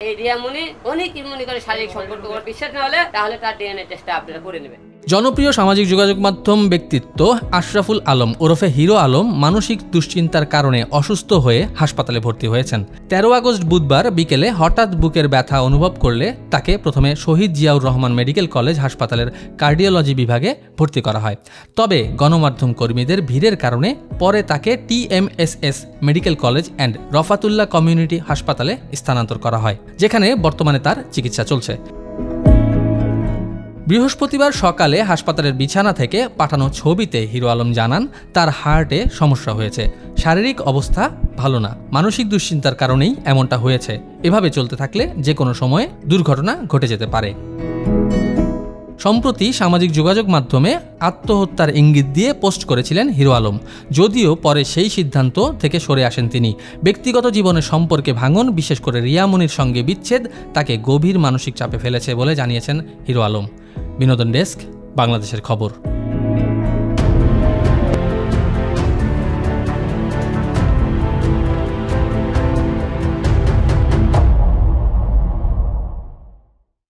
এই রিয়ামণি অনেকেই মনে করে শারীরিক সম্পর্ক বিশ্বাস না হলে তাহলে তার ডিএনএ টেস্টটা আপনারা করে নেবেন। জনপ্রিয় সামাজিক যোগাযোগ মাধ্যম ব্যক্তিত্ব আশরাফুল আলম ওরফে হিরো আলম মানসিক দুশ্চিন্তার কারণে অসুস্থ হয়ে হাসপাতালে ভর্তি হয়েছেন। ১৩ আগস্ট বুধবার বিকেলে হঠাৎ বুকের ব্যথা অনুভব করলে তাকে প্রথমে শহীদ জিয়াউর রহমান মেডিকেল কলেজ হাসপাতালের কার্ডিওলজি বিভাগে ভর্তি করা হয়। তবে গণমাধ্যম কর্মীদের ভিড়ের কারণে পরে তাকে TMSS medical college and Rafatullah community হাসপাতালে স্থানান্তর করা হয়, যেখানে বর্তমানে তার চিকিৎসা চলছে। বৃহস্পতিবার সকালে হাসপাতালের বিছানা থেকে পাঠানো ছবিতে হিরো আলম জানান তার হার্টে সমস্যা হয়েছে, শারীরিক অবস্থা ভালো না, মানসিক দুশ্চিন্তার কারণেই এমনটা হয়েছে, এভাবে চলতে থাকলে যে কোনো সময়ে দুর্ঘটনা ঘটে যেতে পারে। সম্প্রতি সামাজিক যোগাযোগ মাধ্যমে আত্মহত্যার ইঙ্গিত দিয়ে পোস্ট করেছিলেন হিরো আলম, যদিও পরে সেই সিদ্ধান্ত থেকে সরে আসেন তিনি। ব্যক্তিগত জীবনের সম্পর্কে ভাঙন, বিশেষ করে রিয়ামণির সঙ্গে বিচ্ছেদ তাকে গভীর মানসিক চাপে ফেলেছে বলে জানিয়েছেন হিরো আলম। বিনোদন ডেস্ক, বাংলাদেশের খবর।